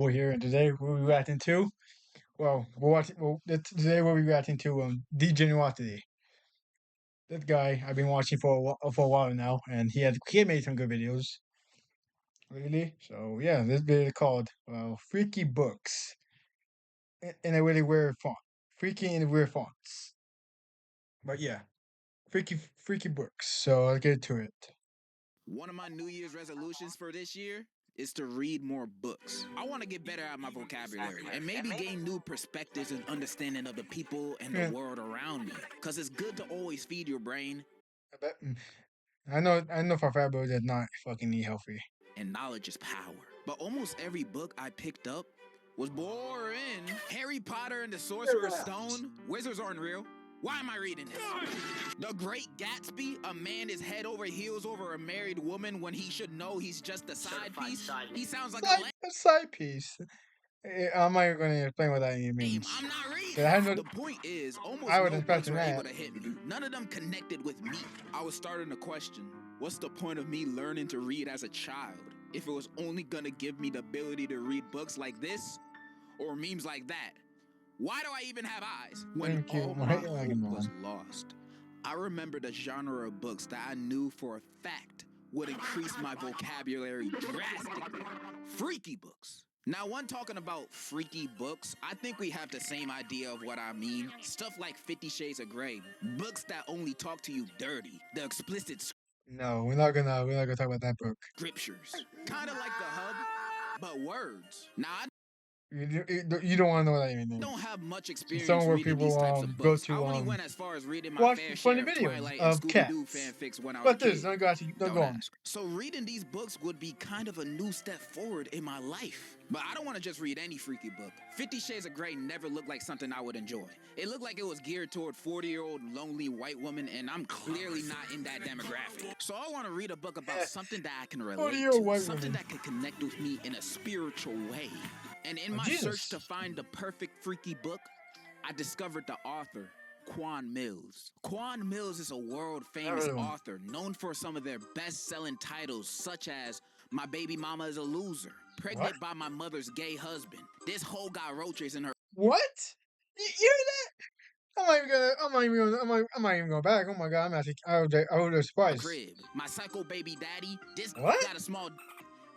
We're here, and today we'll be reacting to. Well, we're watching. Today we'll be reacting to 𝓕𝓻𝓮𝓪𝓴���. That guy I've been watching for a while now, and he had made some good videos, really. So yeah, this video is called "Freaky Books" in a really weird font, freaky in weird fonts. But yeah, freaky books. So let's get to it. One of my New Year's resolutions for this year is to read more books. I want to get better at my vocabulary and maybe gain new perspectives and understanding of the people and the world around me. Because it's good to always feed your brain. I know for a fact, but that's not fucking healthy. And knowledge is power. But almost every book I picked up was boring. Harry Potter and the Sorcerer's Stone. Wizards aren't real. Why am I reading this? The Great Gatsby, a man is head over heels over a married woman when he should know he's just a side piece. He sounds like a side piece. I'm not even going to explain what that even means. I'm not reading. The point is, almost no books were able to hit me. None of them connected with me. I was starting to question, what's the point of me learning to read as a child if it was only going to give me the ability to read books like this or memes like that? Why do I even have eyes when all my hope was lost? I remember the genre of books that I knew for a fact would increase my vocabulary drastically. Freaky books. Now, when talking about freaky books, I think we have the same idea of what I mean. Stuff like 50 Shades of Grey, books that only talk to you dirty, the explicit. No, we're not gonna talk about that book. Scriptures, kind of like the Hub, but words. Now, you don't want to know what that even means. I don't have much experience somewhere reading people these types of go books. to I only went as far as reading my watch fair funny share of videos Twilight of and cats. Scooby-Doo fanfics when I was But a kid. this, don't go on. So reading these books would be kind of a new step forward in my life. But I don't want to just read any freaky book. 50 Shades of Grey never looked like something I would enjoy. It looked like it was geared toward 40-year-old lonely white woman, and I'm clearly not in that demographic. So I want to read a book about something that I can relate to, something that can connect with me in a spiritual way. And in my search to find the perfect freaky book, I discovered the author, 𝓕𝓻𝓮𝓪𝓴���. 𝓕𝓻𝓮𝓪𝓴��� is a world-famous author known for some of their best-selling titles, such as My Baby Mama is a Loser, Pregnant by My Mother's Gay Husband. This hoe got roaches in her. What? You hear that? I'm not even going back. Oh my god, I was surprised. Crib. My Psycho Baby Daddy. This got a small.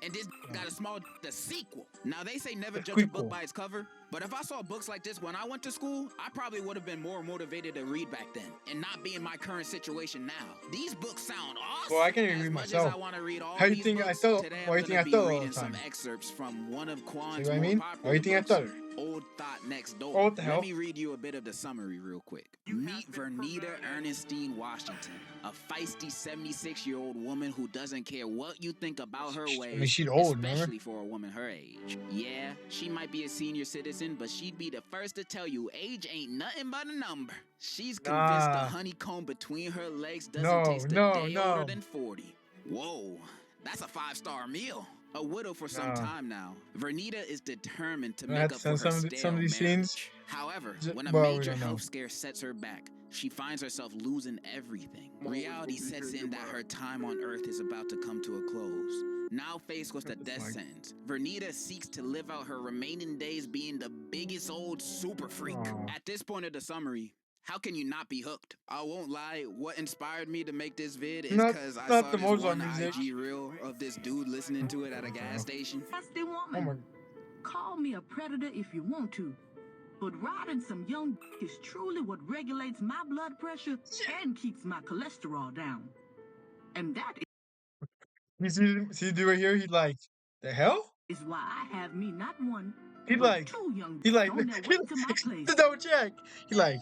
And this got a small the sequel. Now they say never judge a book by its cover, but if I saw books like this when I went to school, I probably would have been more motivated to read back then and not be in my current situation now. These books sound awesome. Well, I can't even read myself. As I want to read all How you these think books, I thought? today Why I'm you think I gonna thought be all the reading time? some excerpts from one of 𝓕𝓻𝓮𝓪𝓴𝓂's See what I mean? more Why you think I popular thought? Old Thought Next Door. Oh, what the hell? Let me read you a bit of the summary real quick. Meet 𝓕𝓻𝓮𝓪𝓴𝓂 Washington, a feisty 76-year-old woman who doesn't care what you think about her ways. I mean, she's old, especially for a woman her age. Yeah, she might be a senior citizen, but she'd be the first to tell you age ain't nothing but a number. She's convinced the honeycomb between her legs doesn't taste a day older than 40. Whoa, that's a 5-star meal. A widow for some time now, 𝓕𝓻𝓮𝓪𝓴𝓂 is determined to make up for her stale marriage. However, when a major health scare sets her back, she finds herself losing everything. Reality sets in that her time on Earth is about to come to a close. Now faced with the death sentence, 𝓕𝓻𝓮𝓪𝓴𝓂 seeks to live out her remaining days being the biggest old super freak. At this point of the summary, how can you not be hooked? I won't lie, what inspired me to make this vid is because I saw this one IG reel of this dude listening to it at a gas station. Nasty woman. Call me a predator if you want to, but riding some young is truly what regulates my blood pressure and keeps my cholesterol down. And that see do right here, he's like, the hell? Is why I have me not one, He like, two young he like, on their way to my place. the double check. He like.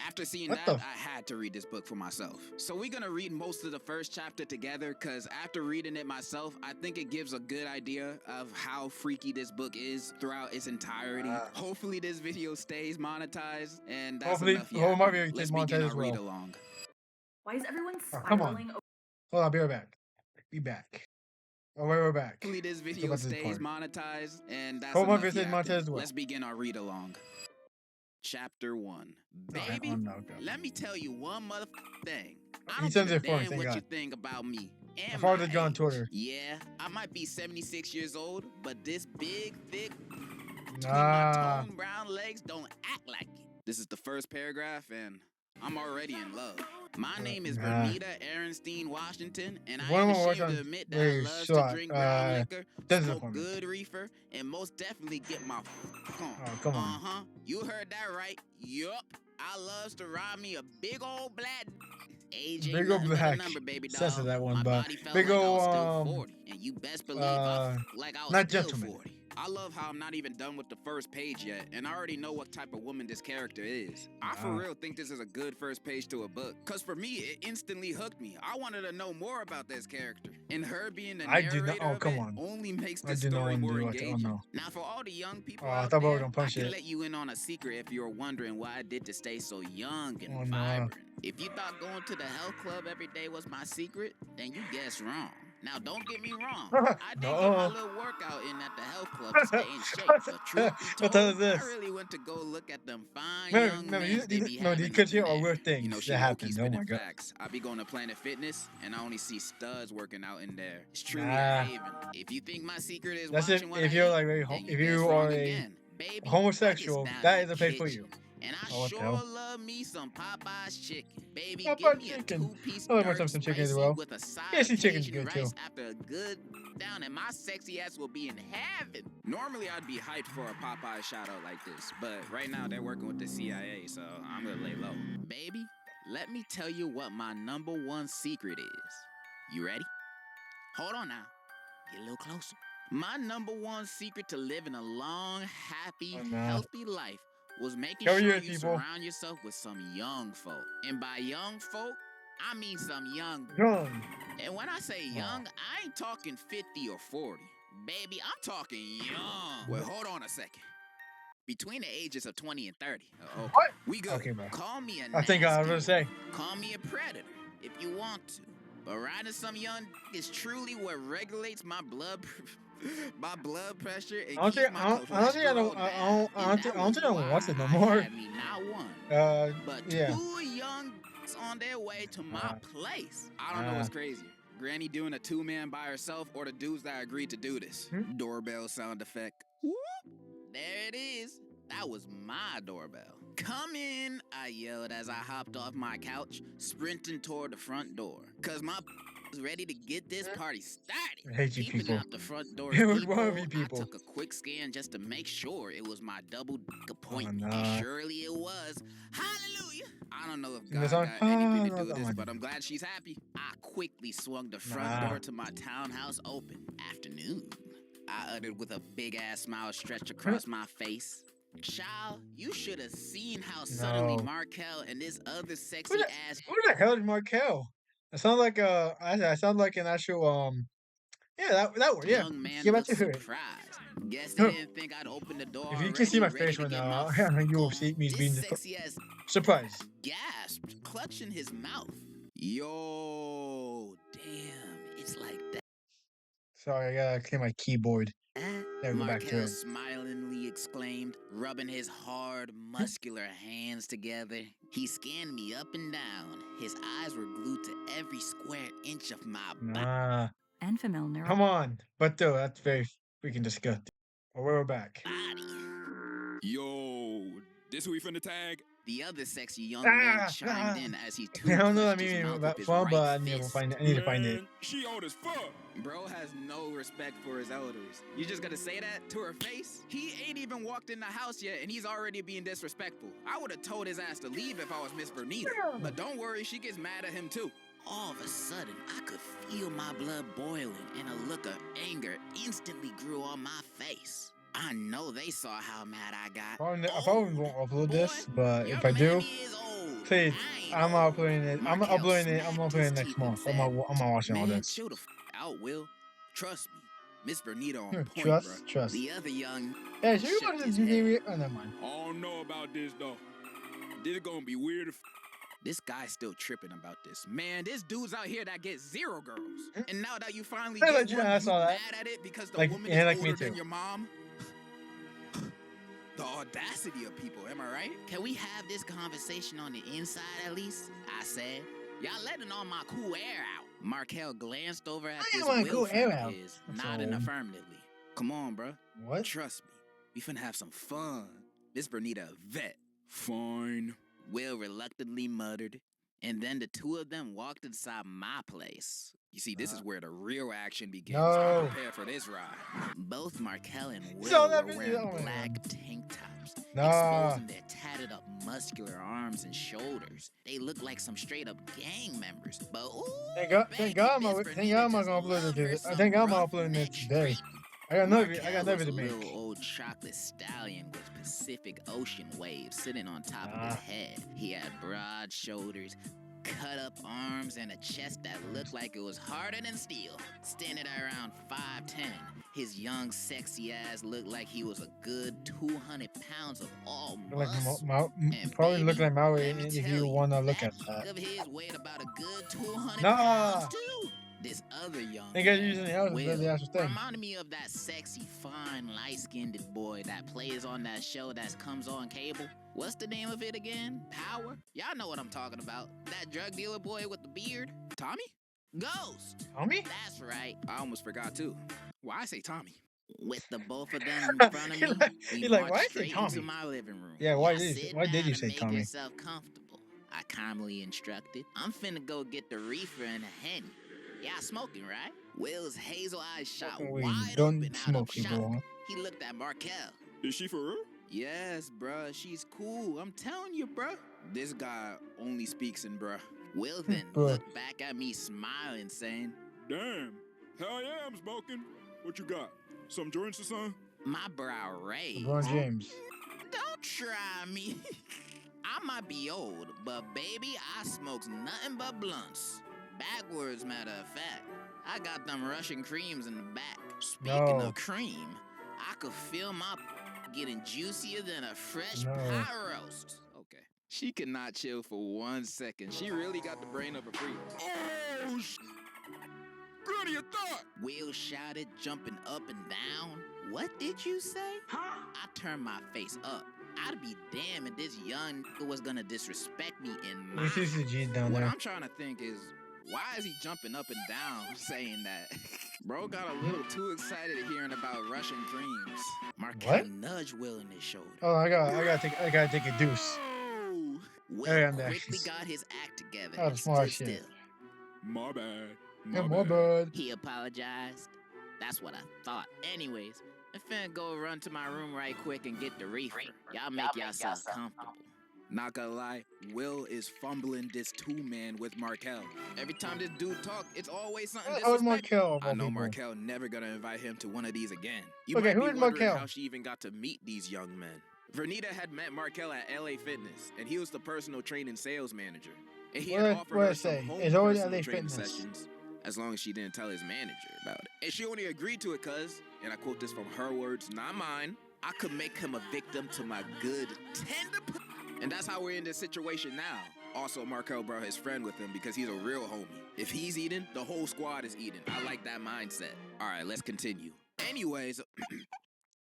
After seeing that, I had to read this book for myself. So we're gonna read most of the first chapter together, cause after reading it myself, I think it gives a good idea of how freaky this book is throughout its entirety. Hopefully this video stays monetized, and that's enough. Let's begin our read along. Why is everyone spiraling? Come on. Hold on, be right back. Be back. Oh, wait, we're back. Hopefully this video stays monetized, and that's enough. Let's begin our read along. Chapter 1. Baby, let me tell you one motherfucking thing. I don't give a damn what you think about me. I and followed my the guy on age. Twitter. Yeah, I might be 76 years old, but this big, thick, between my toned brown legs don't act like it. This is the first paragraph, and I'm already in love. My name is 𝓕𝓻𝓮𝓪𴴂 Washington, and I One ain't more ashamed to admit that I loves to drink brown liquor, smoke good reefer, and most definitely get my on. Oh, come on. You heard that right. Yup. I loves to ride me a big old black. Age ain't Big ol' nothing but a black. number, baby doll. Censor that one, My but body felt big like I ol' was still 40, and you best believe I like I was not still gentleman. 40. I love how I'm not even done with the first page yet, and I already know what type of woman this character is. I for real think this is a good first page to a book, cause for me, it instantly hooked me. I wanted to know more about this character, and her being the narrator of it only makes the story more engaging. Now, for all the young people out there, I can let you in on a secret if you're wondering why I did to stay so young and vibrant. If you thought going to the health club every day was my secret, then you guessed wrong. Now, don't get me wrong. I did get my little workout in at the health club to stay in shape. But truth be told, I really went to go look at them fine young men they be having up in there. You know, she low-key spinning facts. I be going to Planet Fitness, and I only see studs working out in there. It's truly a haven. If you think my secret is watching what I eat, then you guess wrong again. Baby, homosexual, that is a pay for you. And I Oh, sure love me some Popeye's chicken. Baby, Popeye give me chicken. a two-piece I love dark myself some chicken as spicy well. with a side Yeah, of see, chicken's Cajun good too. rice after a good down, and my sexy ass will be in heaven. Normally, I'd be hyped for a Popeye shout-out like this, but right now they're working with the CIA, so I'm gonna lay low. Baby, let me tell you what my #1 secret is. You ready? Hold on now. Get a little closer. My #1 secret to living a long, happy, healthy life was making sure you surround yourself with some young folk. And by young folk, I mean some young. And when I say young, I ain't talking 50 or 40. Baby, I'm talking young. Well, hold on a second. Between the ages of 20 and 30. Okay. We good. Okay, bro. Call me a nasty. I was gonna say. Call me a predator if you want to. But riding some young is truly what regulates my blood pressure and keeps my cholesterol down. I don't think I watch it no more. But two young on their way to my place. I don't know what's crazier. Granny doing a two-man by herself or the dudes that agreed to do this. Doorbell sound effect. Whoop. There it is. That was my doorbell. Come in, I yelled as I hopped off my couch, sprinting toward the front door. Cause my was ready to get this party started. I hate you people. Out the front door I took a quick scan just to make sure it was my double appointment. And surely it was. Hallelujah! I don't know if God got anything to do with this, but I'm glad she's happy. I quickly swung the front door to my townhouse open. Afternoon. I uttered with a big-ass smile stretched across my face. Child, you should have seen how suddenly Markel and this other sexy ass. Who the hell is Markel? I sound like I sound like an actual yeah, that word, yeah. Young man looked surprised. Guess they didn't think I'd open the door. If you can see my face right now, you will see me being surprised. Gasped, clutching his mouth. Yo, damn, it's like that. Sorry, I gotta clear my keyboard. There, go back to it. Smilingly exclaimed, rubbing his hard, muscular hands together. He scanned me up and down. His eyes were glued to every square inch of my body. 𝓕𝓻𝓮𝓪𴴂. Come on, but though that's very freaking disgusting. Oh, we're back. Yo, this who we finna tag? The other sexy young man chimed in as he took his mouth with his right fist. I need to find it. She old as fuck. Bro has no respect for his elders. You just gotta say that to her face? He ain't even walked in the house yet, and he's already being disrespectful. I would have told his ass to leave if I was Miss 𝓕𝓻𝓮𝓪𴴂. But don't worry, she gets mad at him too. All of a sudden, I could feel my blood boiling, and a look of anger instantly grew on my face. I know they saw how mad I got. I probably won't upload this, but if I do, please, I'm uploading it. I'm uploading it next month. I'm not watching all this. Out, Will. Trust me. Miss 𝓕𝓻𝓮𝓪𴴂 on point, bro. Trust. The other young. Yeah, should we watch this video? Oh, never mind. I don't know about this, though. This is gonna be weird if... This guy's still tripping about this. Man, there's dudes out here that get 0 girls. And now that you finally get one, you mad at it because the woman is older than your mom? The audacity of people, am I right? Can we have this conversation on the inside at least? I said. Y'all letting all my cool air out. Markel glanced over at I this wanna Will go friend air of out. his, That's nodding all. affirmatively. Come on, bruh. What? Trust me. We finna have some fun. Miss Bernita a vet. Fine. Will reluctantly muttered. And then the two of them walked inside my place. You see, this is where the real action begins. No. I'm prepared for this ride. Both Markel and So Will that were bitch- wearing oh my black God. tank tops, Nah. exposing their tatted up muscular arms and shoulders. They looked like some straight up gang members. But ooh, Thank God baby, I'm Miss gonna Bernita just upload loved her it. I some think I'm rough uploading neck it today. straight. I got Markel nothing was to a make. little old chocolate stallion with Pacific Ocean waves sitting on top of his head. He had broad shoulders, cut up arms, and a chest that looked like it was harder than steel. Standing at around 5'10", his young, sexy ass looked like he was a good 200 pounds of all muscle. And Probably baby, look like Maui let me if tell you wanna look that at that. of his weighed about a good 200 Nah. pounds too. This other young Think I man, using the house Will, the actual thing. reminded me of that sexy, fine, light-skinned boy that plays on that show that comes on cable. What's the name of it again? Power? Y'all know what I'm talking about. That drug dealer boy with the beard. Tommy? Ghost. Tommy? That's right. I almost forgot too. Why I say Tommy? With the both of them in front of me, we Why marched I say straight Tommy? into my living room. Yeah, why Y'all did you sit why did down you and say make Tommy? yourself comfortable. I calmly instructed. I'm finna go get the reefer and a Henny. Y'all smoking, right? Will's hazel eyes shot Smoking weed. wide Don't open out smoke, of people, shock. huh? He looked at Markel. Is she for real? Yes, bruh. She's cool. I'm telling you, bruh. This guy only speaks in bruh. Will then Bruh. looked back at me smiling, saying, Damn. Hell yeah, I'm smoking. What you got? Some joints or something? My brow raised. LeBron James. Don't try me. I might be old, but baby, I smokes nothing but blunts. Backwards, matter of fact. I got them Russian creams in the back. Speaking No. of cream, I could feel my getting juicier than a fresh No. pot roast. Okay. She could not chill for 1 second. She really got the brain of a freak. Oh, good your thought. Will shouted, jumping up and down. What did you say? Huh? I turned my face up. I'd be damned if this young nigga was gonna disrespect me in my This is the G down What there. I'm trying to think is, why is he jumping up and down saying that? Bro got a little too excited hearing about Russian creams. Markel What? nudged Will in his shoulder. Oh, I gotta take a deuce. Oh! Will Hey, I'm there. quickly got his act together Oh, and smart stood shit. still. My bad. Yeah, my bad. He apologized. That's what I thought. Anyways, I'm finna go run to my room right quick and get the reefer. Y'all make yourselves comfortable. Not gonna lie, Will is fumbling this two-man with Markel. Every time this dude talk, it's always something How is disrespectful. Markel of I all know people? Markel never gonna invite him to one of these again. You Okay, might who be is wondering Markel? how she even got to meet these young men. Vernita had met Markel at LA Fitness, and he was the personal training sales manager. And he had offered her some home It's always personal LA training Fitness. sessions, as long as she didn't tell his manager about it. And she only agreed to it cause, and I quote this from her words, not mine, I could make him a victim to my good, tender And that's how we're in this situation now. Also, Markel brought his friend with him because he's a real homie. If he's eating, the whole squad is eating. I like that mindset. All right, let's continue.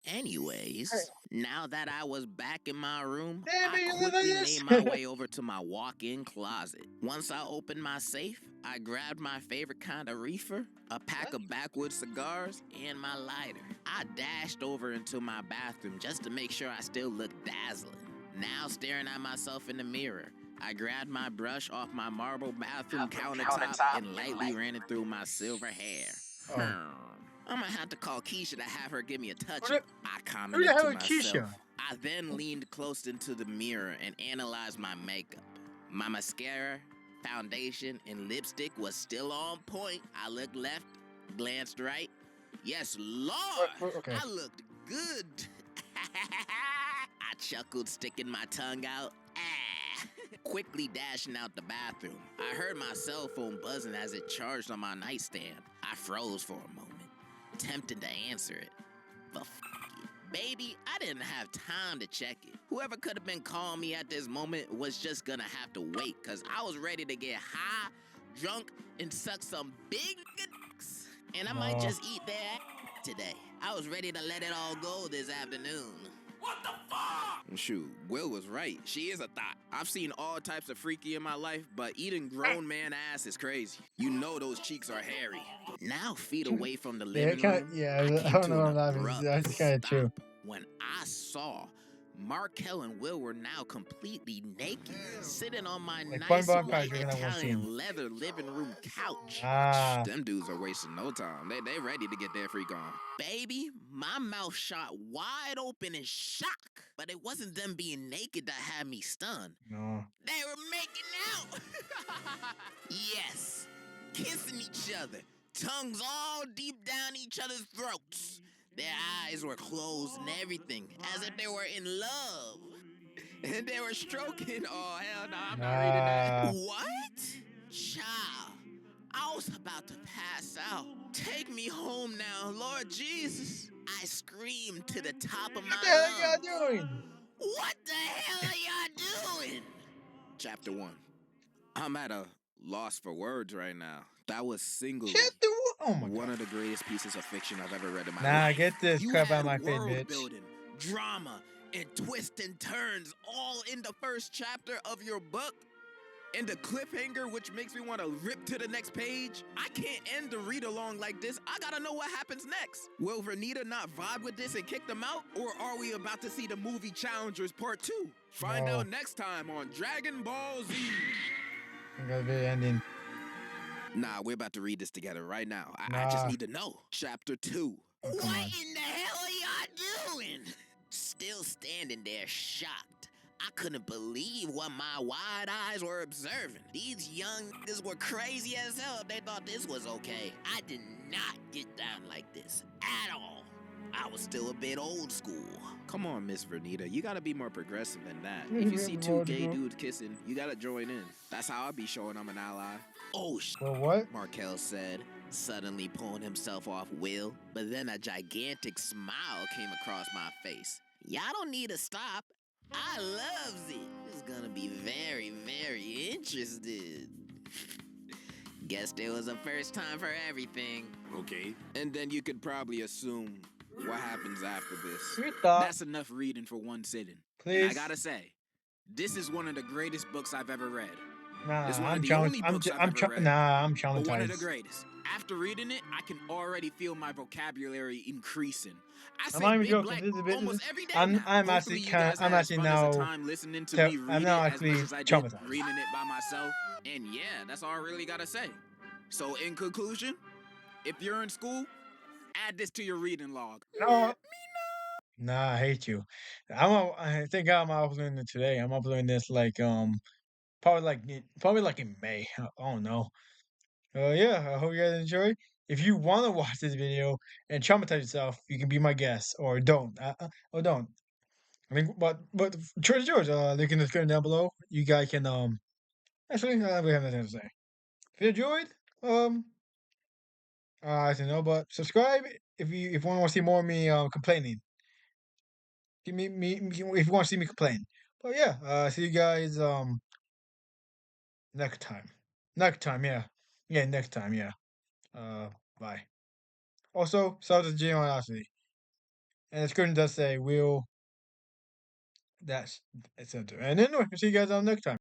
Anyways, now that I was back in my room, Damn, I you quickly like made this? my way over to my walk-in closet. Once I opened my safe, I grabbed my favorite kind of reefer, a pack of backwoods cigars, and my lighter. I dashed over into my bathroom just to make sure I still looked dazzling. Now staring at myself in the mirror, I grabbed my brush off my marble bathroom countertop and lightly ran it through my silver hair. I'm gonna have to call Keisha to have her give me a touch. I Who commented the to hell is myself. Keisha? I then leaned close into the mirror and analyzed my makeup. My mascara, foundation, and lipstick was still on point. I looked left, glanced right. Yes, Lord, Okay. I looked good. I chuckled, sticking my tongue out. Quickly dashing out the bathroom. I heard my cell phone buzzing as it charged on my nightstand. I froze for a moment, tempted to answer it. But it. Baby, I didn't have time to check it. Whoever could have been calling me at this moment was just gonna have to wait, cause I was ready to get high, drunk, and suck some big dicks. And I might just eat their ass today. I was ready to let it all go this afternoon. What the fuck? Shoot, Will was right. She is a thought. I've seen all types of freaky in my life, but eating grown man ass is crazy. You know those cheeks are hairy. Now feet away from the Yeah, living room, I I came don't to know. an abrupt That's kind of true. stop when I saw Markel and Will were now completely naked, sitting on my Like nice SpongeBob white Patrick in that one scene. Italian leather living room couch. Ah, Them dudes are wasting no time. They ready to get their freak on. Baby, my mouth shot wide open in shock. But it wasn't them being naked that had me stunned. no. They were making out. Yes, kissing each other, tongues all deep down each other's throats. Their eyes were closed and everything, as if they were in love. And they were stroking. Oh, hell no, I'm not reading that. What? Child, I was about to pass out. Take me home now, Lord Jesus. I screamed to the top of my What the hell lungs. are y'all doing? What the hell are y'all doing? Chapter 1. I'm at a loss for words right now. That was singularly Chapter 1? Oh my one god. of the greatest pieces of fiction I've ever read in my Nah, life. get this You crap out had of my face, world bitch. building, drama, and twists and turns all in the first chapter of your book. And the cliffhanger, which makes me want to rip to the next page. I can't end the read along like this. I gotta know what happens next. Will Vernita not vibe with this and kick them out? Or are we about to see the movie Challengers Part 2? Find No. out next time on Dragon Ball Z. I got a video ending. Nah, we're about to read this together right now. I Nah. just need to know. Chapter 2. Oh, come What on. in the hell are y'all doing? Still standing there shocked. I couldn't believe what my wide eyes were observing. These young niggas were crazy as hell if they thought this was okay. I did not get down like this at all. I was still a bit old school. Come on, Miss Vernita, you gotta be more progressive than that. If you see two gay dudes kissing, you gotta join in. That's how I'll be showing I'm an ally. Oh, Well, what? Markel said, suddenly pulling himself off Will. But then a gigantic smile came across my face. Y'all don't need to stop. I loves it. It's gonna be very, very interested. Guess there was a first time for everything. Okay. And then you could probably assume what happens after this. You thought. That's enough reading for one sitting. Please. And I gotta say, this is one of the greatest books I've ever read. Nah, It's one of I'm the only challenged. books I've ever read. Nah, I'm But one of the traumatized. greatest. After reading it, I can already feel my vocabulary increasing. I I'm say not even big joking. black This is a bit. almost every day I'm now. actually Hopefully you guys I'm had actually as fun as a now. time listening to So, me I'm read it now as actually much as I did traumatized. reading it by myself. And yeah, that's all I really gotta say. So in conclusion, if you're in school, add this to your reading log. No. Nah, I hate you. I think I'm uploading it today. I'm uploading this like probably like in May. I don't know. Yeah, I hope you guys enjoy. If you want to watch this video and traumatize yourself, you can be my guest or don't. Or don't. I mean, but choice is yours. Link in the description down below. You guys can actually we have nothing to say. If you enjoyed, I don't know, but subscribe if you want to see more of me complaining. Give me if you want to see me complain. But yeah, see you guys next time. Next time, yeah. Yeah, next time, yeah. Bye. Also, shout out to generosity. And the script does say will that's etc. And anyway, see you guys on next time.